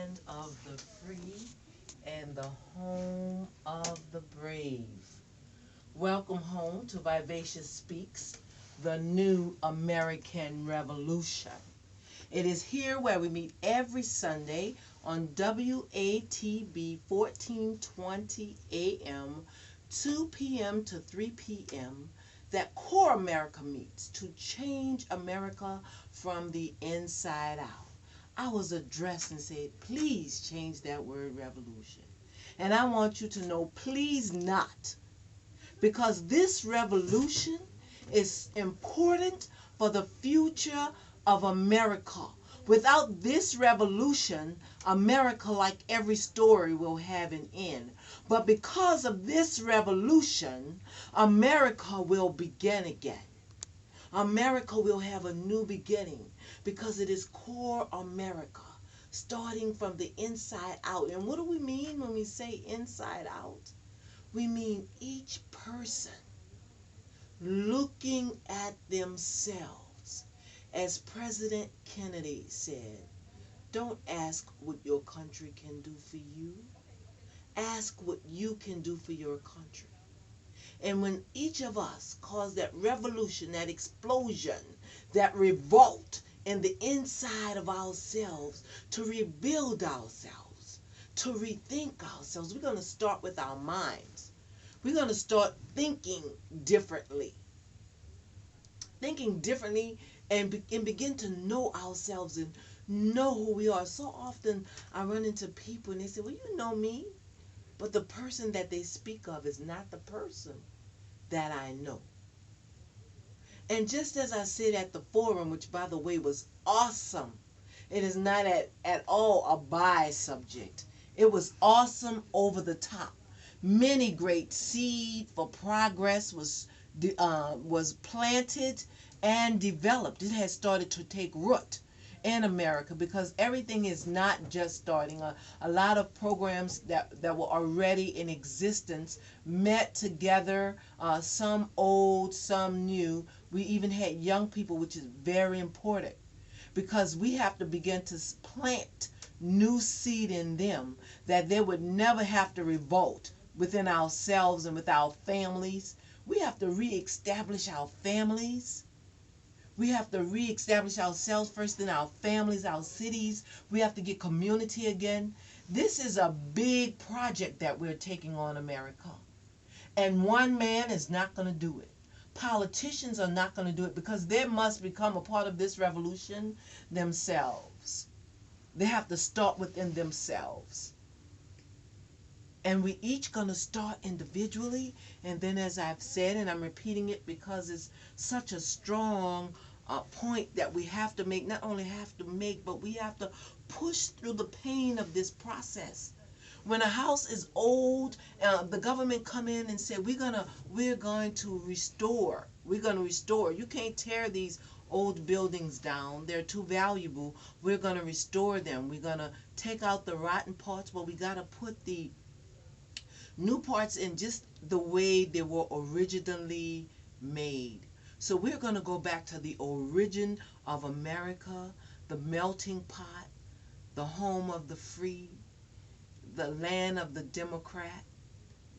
land of the free and the home of the brave. Welcome home to Vivacious Speaks, the new American Revolution. It is here where we meet every Sunday on WATB 1420 AM, 2 p.m. to 3 p.m. that core America meets to change America from the inside out. I was addressed and said, please change that word revolution. And I want you to know, please not. Because this revolution is important for the future of America. Without this revolution, America, like every story, will have an end. But because of this revolution, America will begin again. America will have a new beginning because it is core America, starting from the inside out. And what do we mean when we say inside out? We mean each person looking at themselves. As President Kennedy said, don't ask what your country can do for you. Ask what you can do for your country. And when each of us cause that revolution, that explosion, that revolt in the inside of ourselves, to rebuild ourselves, to rethink ourselves, we're going to start with our minds. We're going to start thinking differently. Thinking differently and begin to know ourselves and know who we are. So often I run into people and they say, well, you know me. But the person that they speak of is not the person that I know. And just as I said at the forum, which by the way was awesome, it is not at all a by subject. It was awesome, over the top. Many great seed for progress was planted and developed. It has started to take root in America because everything is not just starting. A lot of programs that were already in existence met together, some old, some new. We even had young people, which is very important because we have to begin to plant new seed in them that they would never have to revolt within ourselves and with our families. We have to reestablish our families. We have to reestablish ourselves first in our families, our cities. We have to get community again. This is a big project that we're taking on, America. And one man is not going to do it. Politicians are not going to do it because they must become a part of this revolution themselves. They have to start within themselves. And we each going to start individually. And then, as I've said, and I'm repeating it because it's such a strong point that we have to make, not only have to make, but we have to push through the pain of this process. When a house is old, the government come in and say, we're going to restore. We're going to restore. You can't tear these old buildings down. They're too valuable. We're going to restore them. We're going to take out the rotten parts, but we got to put the new parts in just the way they were originally made. So we're going to go back to the origin of America, the melting pot, the home of the free, the land of the Democrat.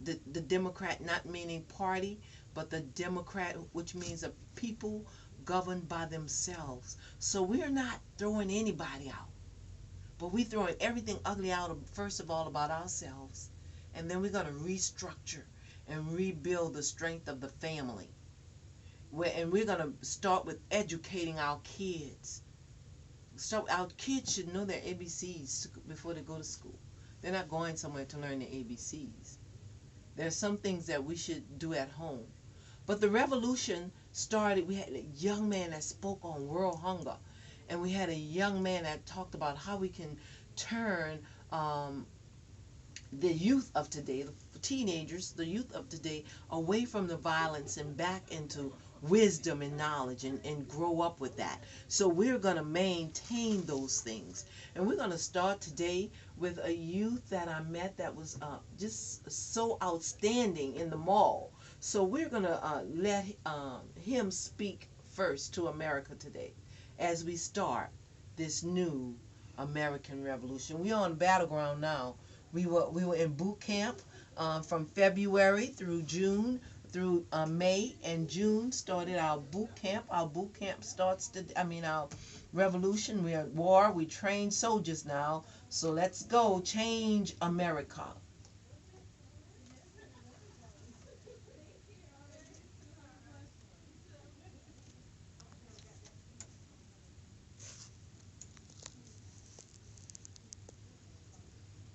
The Democrat not meaning party, but the Democrat, which means a people governed by themselves. So we're not throwing anybody out, but we're throwing everything ugly out, first of all, about ourselves. And then we're going to restructure and rebuild the strength of the family. And we're going to start with educating our kids. So our kids should know their ABCs before they go to school. They're not going somewhere to learn their ABCs. There's some things that we should do at home. But the revolution started, we had a young man that spoke on world hunger. And we had a young man that talked about how we can turn the youth of today, the teenagers, the youth of today, away from the violence and back into wisdom and knowledge and grow up with that. So we're going to maintain those things. And we're going to start today with a youth that I met that was just so outstanding in the mall. So we're going to let him speak first to America today as we start this new American Revolution. We are on the battleground now. We were in boot camp from February through June through May and June started our boot camp. Our boot camp starts our revolution. We're at war. We train soldiers now. So let's go change America.